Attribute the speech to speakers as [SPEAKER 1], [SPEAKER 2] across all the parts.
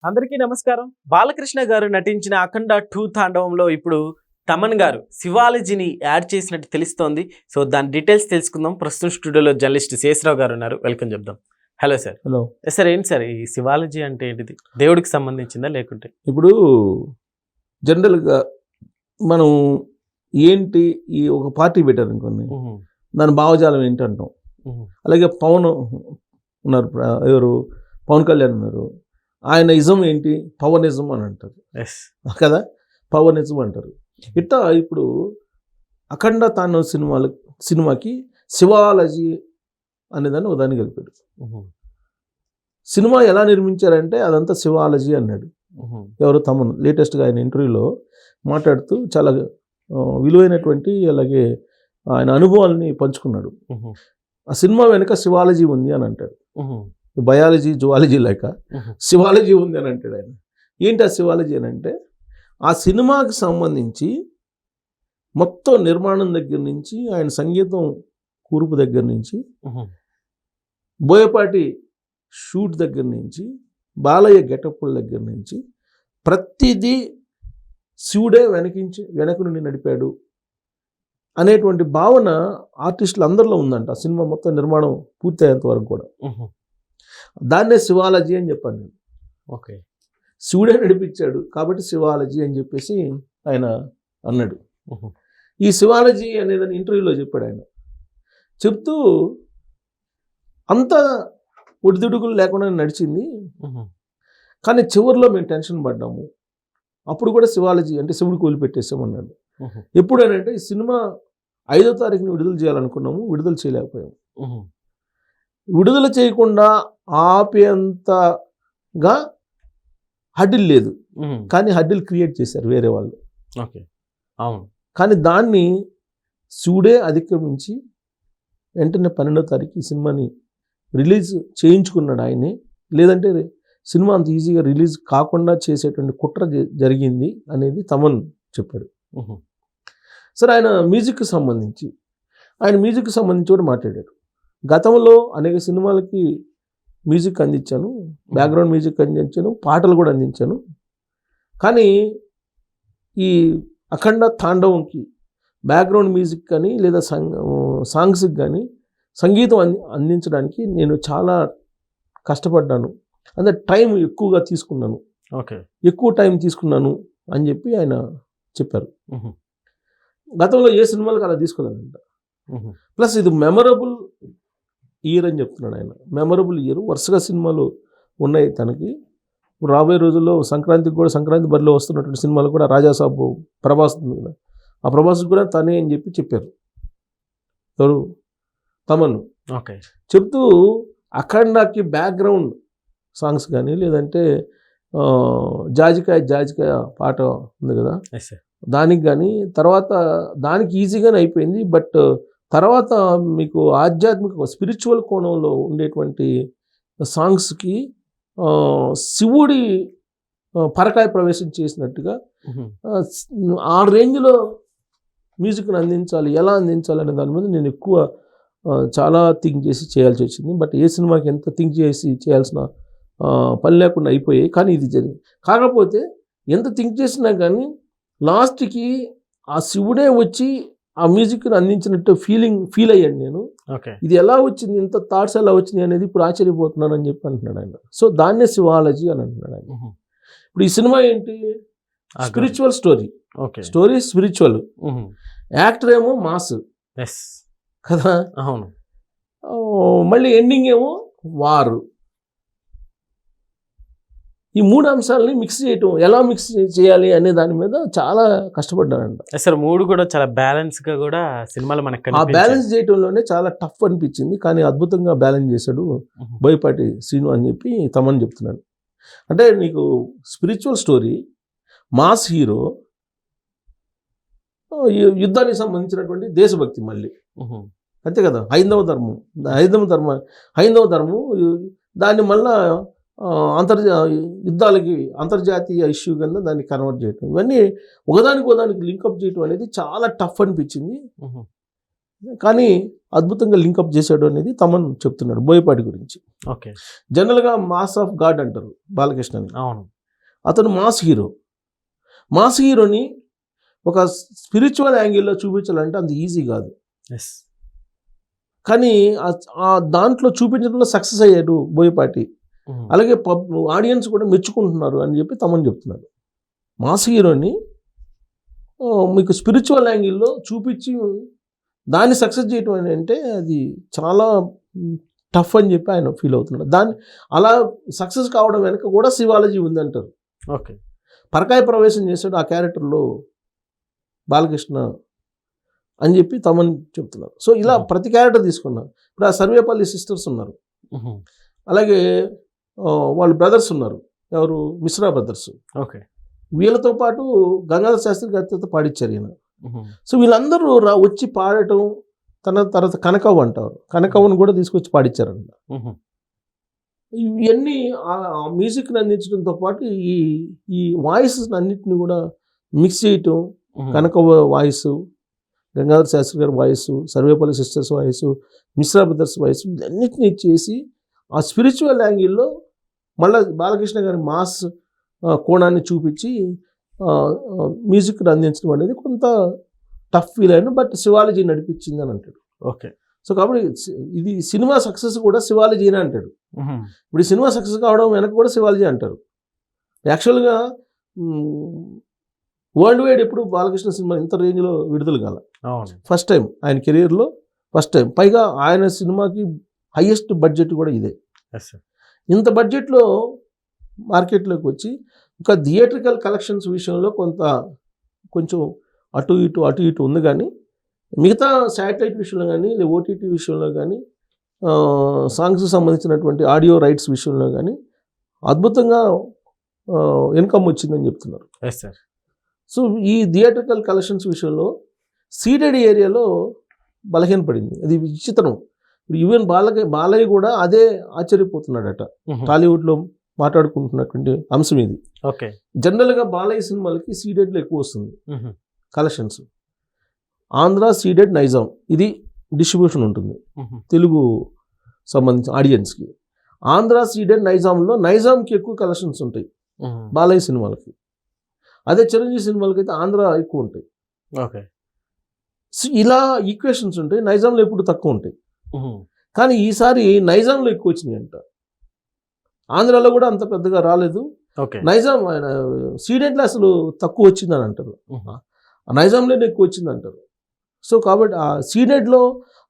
[SPEAKER 1] అందరికీ నమస్కారం. బాలకృష్ణ గారు నటించిన అఖండ 2 తాండవంలో ఇప్పుడు తమన్ గారు శివాలజీని యాడ్ చేసినట్టు తెలుస్తోంది. సో దాని డీటెయిల్స్ తెలుసుకుందాం. ప్రస్తుతం స్టూడియోలో జర్నలిస్ట్ శేషరావు గారు ఉన్నారు. వెల్కమ్ చెప్దాం. Hello sir.
[SPEAKER 2] హలో
[SPEAKER 1] సార్, ఏంటి సార్ ఈ శివాలజీ అంటే ఏంటిది? దేవుడికి సంబంధించిందా లేకుంటే?
[SPEAKER 2] ఇప్పుడు జనరల్గా మనం ఏంటి ఈ ఒక పార్టీ పెట్టారు అనుకోండి, దాని భావజాలం ఏంటి అంటాం. అలాగే పవన్ ఉన్నారు, ఎవరు పవన్ కళ్యాణ్ ఉన్నారు, ఆయన ఇజం ఏంటి, పవనిజం అని అంటారు కదా, పవనిజం అంటారు. ఇట్లా ఇప్పుడు అఖండ తాండవం సినిమాకి శివాలజీ అనేదాన్ని ఉదాహరణ కలిపాడు. సినిమా ఎలా నిర్మించారంటే అదంతా శివాలజీ అన్నాడు. ఎవరు తమను లేటెస్ట్గా ఆయన ఇంటర్వ్యూలో మాట్లాడుతూ చాలా విలువైనటువంటి అలాగే ఆయన అనుభవాలని పంచుకున్నాడు. ఆ సినిమా వెనుక శివాలజీ ఉంది అని అంటాడు. బయాలజీ జువాలజీ లేక శివాలజీ ఉంది అని అంటాడు ఆయన. ఏంటి ఆ శివాలజీ అని అంటే, ఆ సినిమాకి సంబంధించి మొత్తం నిర్మాణం దగ్గర నుంచి, ఆయన సంగీతం కూర్పు దగ్గర నుంచి, బోయపాటి షూట్ దగ్గర నుంచి, బాలయ్య గెటప్పుల దగ్గర నుంచి ప్రతిదీ శివుడే వెనక నుండి నడిపాడు అనేటువంటి భావన ఆర్టిస్టులు అందరిలో ఉందంట. ఆ సినిమా మొత్తం నిర్మాణం పూర్తయ్యేంత వరకు కూడా. దాన్నే శివాలజీ అని చెప్పాను నేను.
[SPEAKER 1] ఓకే,
[SPEAKER 2] శివుడే నడిపించాడు కాబట్టి శివాలజీ అని చెప్పేసి ఆయన అన్నాడు. ఈ శివాలజీ అనేదని ఇంటర్వ్యూలో చెప్పాడు ఆయన. చెప్తూ అంత ఒడిదుడుకులు లేకుండా నడిచింది, కానీ చివరిలో మేము టెన్షన్ పడ్డాము, అప్పుడు కూడా శివాలజీ అంటే శివుడికి వదిలిపెట్టేసామన్నాడు. ఎప్పుడనంటే ఈ సినిమా 5వ తారీఖున విడుదల చేయాలనుకున్నాము, విడుదల చేయలేకపోయాము. విడుదల చేయకుండా ఆపేంతగా హడ్డిల్ లేదు, కానీ హడ్డిల్ క్రియేట్ చేశారు వేరే వాళ్ళు.
[SPEAKER 1] ఓకే, అవును.
[SPEAKER 2] కానీ దాన్ని శివుడే అధిగమించి వెంటనే 12వ తారీఖు ఈ సినిమాని రిలీజ్ చేయించుకున్నాడు ఆయనే. లేదంటే సినిమా అంత ఈజీగా రిలీజ్ కాకుండా చేసేటువంటి కుట్ర జరిగింది అనేది తమన్ చెప్పాడు. సరే, ఆయన మ్యూజిక్కి సంబంధించి కూడా మాట్లాడాడు. గతంలో అనేక సినిమాలకి మ్యూజిక్ అందించాను, బ్యాక్గ్రౌండ్ మ్యూజిక్ అందించాను, పాటలు కూడా అందించాను. కానీ ఈ అఖండ తాండవంకి బ్యాక్గ్రౌండ్ మ్యూజిక్ కానీ లేదా సాంగ్స్కి కానీ సంగీతం అందించడానికి నేను చాలా కష్టపడ్డాను, అంటే టైం ఎక్కువగా తీసుకున్నాను, ఎక్కువ టైం తీసుకున్నాను అని చెప్పి ఆయన చెప్పారు. గతంలో ఏ సినిమాలకు అలా తీసుకోలేదంట. ప్లస్ ఇది మెమరబుల్ ఇయర్ అని చెప్తున్నాడు ఆయన. మెమరబుల్ ఇయర్, వరుసగా సినిమాలు ఉన్నాయి తనకి. రాబోయే రోజుల్లో సంక్రాంతికి కూడా, సంక్రాంతి బరిలో వస్తున్నటువంటి సినిమాలు కూడా రాజాసాబు ప్రభాస్ ఉంది కదా, ఆ ప్రభాస్ కూడా తనే అని చెప్పి చెప్పారు ఎవరు, తమన్.
[SPEAKER 1] ఓకే,
[SPEAKER 2] చెప్తూ అఖండాకి బ్యాక్గ్రౌండ్ సాంగ్స్ కానీ లేదంటే జాజికాయ పాట ఉంది కదా, దానికి కానీ తర్వాత దానికి ఈజీగానే అయిపోయింది. బట్ తర్వాత మీకు ఆధ్యాత్మిక స్పిరిచువల్ కోణంలో ఉండేటువంటి సాంగ్స్కి శివుడి పరకాయ ప్రవేశం చేసినట్టుగా ఆ రేంజ్లో మ్యూజిక్ని అందించాలి, ఎలా అందించాలి అనే దాని మీద నేను ఎక్కువ చాలా థింక్ చేసి చేయాల్సి వచ్చింది. బట్ ఏ సినిమాకి ఎంత థింక్ చేసి చేయాల్సిన పని లేకుండా అయిపోయాయి. కానీ ఇది జరిగింది. కాకపోతే ఎంత థింక్ చేసినా కానీ లాస్ట్కి ఆ శివుడే వచ్చి ఆ మ్యూజిక్ని అందించినట్టు ఫీల్ అయ్యాను నేను. ఇది ఎలా వచ్చింది, ఇంత థాట్స్ ఎలా వచ్చినాయి అనేది ఇప్పుడు ఆశ్చర్యపోతున్నాను అని చెప్పి అంటున్నాడు ఆయన. సో దాన్నే శివాలజీ అని అంటున్నాడు ఆయన. ఇప్పుడు ఈ సినిమా ఏంటి, స్పిరిచువల్ స్టోరీ స్పిరిచువల్, యాక్టర్ ఏమో మాస్ కదా,
[SPEAKER 1] అవును.
[SPEAKER 2] మళ్ళీ ఎండింగ్ ఏమో వారు. ఈ 3 అంశాలని మిక్స్ చేయటం, ఎలా మిక్స్ చేయాలి అనే దాని మీద చాలా కష్టపడ్డానంట.
[SPEAKER 1] సార్, 3 కూడా చాలా బ్యాలెన్స్ గా కూడా సినిమాలో మనకు
[SPEAKER 2] ఆ బ్యాలెన్స్ చేయటంలోనే చాలా టఫ్ అనిపించింది, కానీ అద్భుతంగా బ్యాలెన్స్ చేశాడు బోయపాటి శ్రీను అని చెప్పి తమన్ చెప్తున్నాడు. అంటే నీకు స్పిరిచువల్ స్టోరీ, మాస్ హీరో, యుద్ధానికి సంబంధించినటువంటి దేశభక్తి మళ్ళీ అంతే కదా, హైందవ ధర్మం దాన్ని మళ్ళా యుద్ధాలకి అంతర్జాతీయ ఇష్యూ కింద దాన్ని కన్వర్ట్ చేయటం, ఇవన్నీ ఒకదానికి లింకప్ చేయటం అనేది చాలా టఫ్ అనిపించింది. కానీ అద్భుతంగా లింకప్ చేశాడు అనేది తమన్ చెప్తున్నాడు బోయపాటి గురించి.
[SPEAKER 1] ఓకే.
[SPEAKER 2] జనరల్గా మాస్ ఆఫ్ గాడ్ అంటారు బాలకృష్ణని.
[SPEAKER 1] అవును.
[SPEAKER 2] అతను మాస్ హీరో. మాస్ హీరోని ఒక స్పిరిచువల్ యాంగిల్లో చూపించాలంటే అంత ఈజీ కాదు.
[SPEAKER 1] ఎస్.
[SPEAKER 2] కానీ ఆ దాంట్లో చూపించడంలో సక్సెస్ అయ్యాడు బోయపాటి. అలాగే ఆడియన్స్ కూడా మెచ్చుకుంటున్నారు అని చెప్పి తమని చెప్తున్నారు. మాస్ హీరోని మీకు స్పిరిచువల్ యాంగిల్లో చూపించి దాన్ని సక్సెస్ చేయటం అని అంటే అది చాలా టఫ్ అని చెప్పి ఆయన ఫీల్ అవుతున్నాడు. దాన్ని అలా సక్సెస్ కావడం వెనక కూడా శివాలజీ ఉందంటారు.
[SPEAKER 1] ఓకే.
[SPEAKER 2] పరకాయ ప్రవేశం చేశాడు ఆ క్యారెక్టర్లో బాలకృష్ణ అని చెప్పి తమని చెప్తున్నారు. సో ఇలా ప్రతి క్యారెక్టర్ తీసుకున్నారు. ఇప్పుడు ఆ సర్వేపల్లి సిస్టర్స్ ఉన్నారు, అలాగే వాళ్ళు బ్రదర్స్ ఉన్నారు, ఎవరు మిశ్రా బ్రదర్స్.
[SPEAKER 1] ఓకే.
[SPEAKER 2] వీళ్ళతో పాటు గంగాధర శాస్త్రి గారితో పాడిచ్చారు ఈయన. సో వీళ్ళందరూ వచ్చి పాడటం, తర్వాత కనకవ్వ అంటారు, కనకవ్వను కూడా తీసుకొచ్చి పాడిచ్చారంట. ఇవన్నీ ఆ మ్యూజిక్ని అందించడంతో పాటు ఈ వాయిస్ అన్నిటిని కూడా మిక్స్ చేయటం, కనకవ్వ వాయిస్, గంగాధర శాస్త్రి గారి voice, Sarvepalli sisters voice, Mishra brothers voice, వీటన్నిటిని చేసి ఆ స్పిరిచువల్ యాంగిల్లో మళ్ళీ బాలకృష్ణ గారి మాస్ కోణాన్ని చూపించి మ్యూజిక్ని అందించడం అనేది కొంత టఫ్ ఫీల్ అయినా బట్ శివాలజీ నడిపించింది అని అంటాడు.
[SPEAKER 1] ఓకే.
[SPEAKER 2] సో కాబట్టి ఇది సినిమా సక్సెస్ కూడా శివాలజీనే అంటాడు. ఇప్పుడు ఈ సినిమా సక్సెస్ కావడం వెనక కూడా శివాలజీ అంటారు. యాక్చువల్గా వరల్డ్ వైడ్ ఎప్పుడు బాలకృష్ణ సినిమా ఇంత రేంజ్లో విడుదల కాల. ఫస్ట్ టైం ఆయన కెరీర్లో ఫస్ట్ టైం. పైగా ఆయన సినిమాకి హైయెస్ట్ బడ్జెట్ కూడా ఇదే. ఇంత బడ్జెట్లో మార్కెట్లోకి వచ్చి ఒక థియేట్రికల్ కలెక్షన్స్ విషయంలో కొంచెం అటు ఇటు ఉంది. కానీ మిగతా శాటిలైట్ విషయంలో కానీ లేదా ఓటీటీ విషయంలో కానీ సాంగ్స్కి సంబంధించినటువంటి ఆడియో రైట్స్ విషయంలో కానీ అద్భుతంగా ఇన్కమ్ వచ్చిందని చెప్తున్నారు. సో ఈ థియేట్రికల్ కలెక్షన్స్ విషయంలో సీడెడ్ ఏరియాలో బలహీనపడింది. అది విచిత్రం. ఈవెన్ బాలయ్య కూడా అదే ఆశ్చర్యపోతున్నాడట. టాలీవుడ్లో మాట్లాడుకుంటున్నటువంటి అంశం ఇది.
[SPEAKER 1] ఓకే.
[SPEAKER 2] జనరల్గా బాలయ్య సినిమాలకి సీడెడ్లో ఎక్కువ వస్తుంది కలెక్షన్స్. ఆంధ్ర సీడెడ్ నైజాం ఇది డిస్ట్రిబ్యూషన్ ఉంటుంది తెలుగు సంబంధించిన ఆడియన్స్కి. ఆంధ్ర సీడెడ్ నైజాంకి ఎక్కువ కలెక్షన్స్ ఉంటాయి బాలయ్య సినిమాలకి. అదే చిరంజీవి సినిమాలకి అయితే ఆంధ్ర ఎక్కువ ఉంటాయి.
[SPEAKER 1] ఓకే.
[SPEAKER 2] సో ఇలా ఈక్వేషన్స్ ఉంటాయి. నైజాంలో ఎప్పుడు తక్కువ ఉంటాయి. కానీ ఈసారి నైజాంలో ఎక్కువ వచ్చినాయి అంట. ఆంధ్రాలో కూడా అంత పెద్దగా రాలేదు. నైజాం సీడెడ్లో అసలు తక్కువ వచ్చిందని అంటారు, నైజాంలోనే ఎక్కువ వచ్చింది అంటారు. సో కాబట్టి ఆ సీడెడ్లో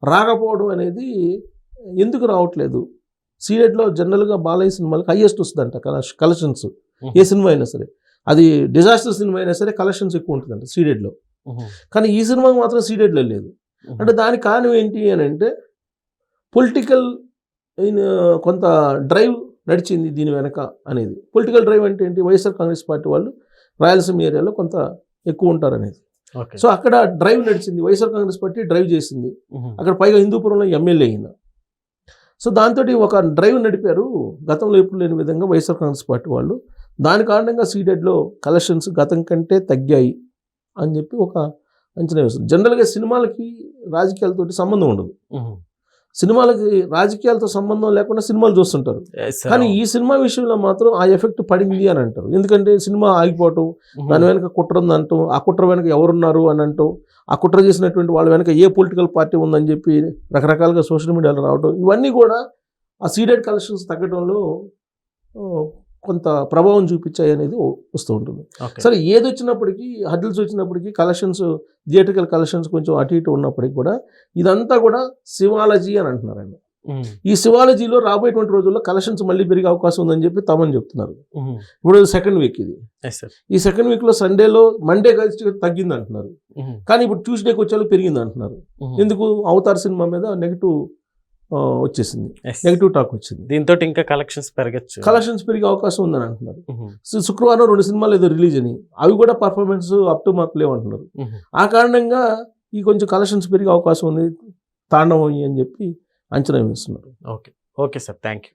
[SPEAKER 2] రాకపోవడం అనేది ఎందుకు రావట్లేదు? సీడెడ్లో జనరల్గా బాలయ్య సినిమాలకు హైయెస్ట్ వస్తుందంట కలెక్షన్స్. ఏ సినిమా అయినా సరే, అది డిజాస్టర్ సినిమా అయినా సరే కలెక్షన్స్ ఎక్కువ ఉంటుందంట సీడెడ్లో. కానీ ఈ సినిమాకి మాత్రం సీడెడ్లో లేదు. అంటే దానికి కారణం ఏంటి అని అంటే పొలిటికల్ కొంత డ్రైవ్ నడిచింది దీని వెనక అనేది. పొలిటికల్ డ్రైవ్ అంటే ఏంటి? వైఎస్ఆర్ కాంగ్రెస్ పార్టీ వాళ్ళు రాయలసీమ ఏరియాలో కొంత ఎక్కువ ఉంటారు అనేది. సో అక్కడ డ్రైవ్ నడిచింది, వైఎస్ఆర్ కాంగ్రెస్ పార్టీ డ్రైవ్ చేసింది. అక్కడ పైగా హిందూపురంలో ఎమ్మెల్యే అయింది. సో దాంతో ఒక డ్రైవ్ నడిపారు గతంలో ఎప్పుడు లేని విధంగా వైఎస్ఆర్ కాంగ్రెస్ పార్టీ వాళ్ళు. దాని కారణంగా సీడెడ్లో కలెక్షన్స్ గతం కంటే తగ్గాయి అని చెప్పి ఒక అంచనా వేస్తుంది. జనరల్గా సినిమాలకి రాజకీయాలతో సంబంధం ఉండదు. సినిమాలకి రాజకీయాలతో సంబంధం లేకుండా సినిమాలు చూస్తుంటారు. కానీ ఈ సినిమా విషయంలో మాత్రం ఆ ఎఫెక్ట్ పడింది అని అంటారు. ఎందుకంటే సినిమా ఆగిపోవటం, దాని వెనక కుట్ర ఉందంటాం, ఆ కుట్ర వెనక ఎవరున్నారు అని అంటాం, ఆ కుట్ర చేసినటువంటి వాళ్ళ వెనక ఏ పొలిటికల్ పార్టీ ఉందని చెప్పి రకరకాలుగా సోషల్ మీడియాలో రావడం, ఇవన్నీ కూడా ఆ సీడెడ్ కలెక్షన్స్ తగ్గడంలో కొంత ప్రభావం చూపించాయి అనేది వస్తూ ఉంటుంది. సరే, ఏది వచ్చినప్పటికీ హడ్డిల్స్ వచ్చినప్పటికీ కలెక్షన్స్, థియేట్రికల్ కలెక్షన్స్ కొంచెం అటు ఇటు ఉన్నప్పటికీ కూడా ఇదంతా కూడా శివాలజీ అని అంటున్నారు ఆయన. ఈ శివాలజీలో రాబోయేటువంటి రోజుల్లో కలెక్షన్స్ మళ్ళీ పెరిగే అవకాశం ఉందని చెప్పి తమని చెప్తున్నారు. ఇప్పుడు సెకండ్ వీక్ ఇది. ఈ సెకండ్ వీక్లో సండేలో మండే కలిసి తగ్గింది అంటున్నారు, కానీ ఇప్పుడు ట్యూస్డేకి వచ్చేలా పెరిగింది అంటున్నారు. ఎందుకు? అవతార్ సినిమా మీద నెగిటివ్ వచ్చేసింది, నెగిటివ్ టాక్ వచ్చింది.
[SPEAKER 1] దీంతో ఇంకా కలెక్షన్స్
[SPEAKER 2] పెరిగే అవకాశం ఉందని అంటున్నారు. శుక్రవారం 2 సినిమాలు ఏదో రిలీజ్ అని, అవి కూడా పర్ఫార్మెన్స్ అప్ టు మార్క్ లేవంటున్నారు. ఆ కారణంగా ఈ కొంచెం కలెక్షన్స్ పెరిగే అవకాశం ఉంది తాండవం అని చెప్పి అంచనా వేస్తున్నారు.
[SPEAKER 1] Okay sir, thank you.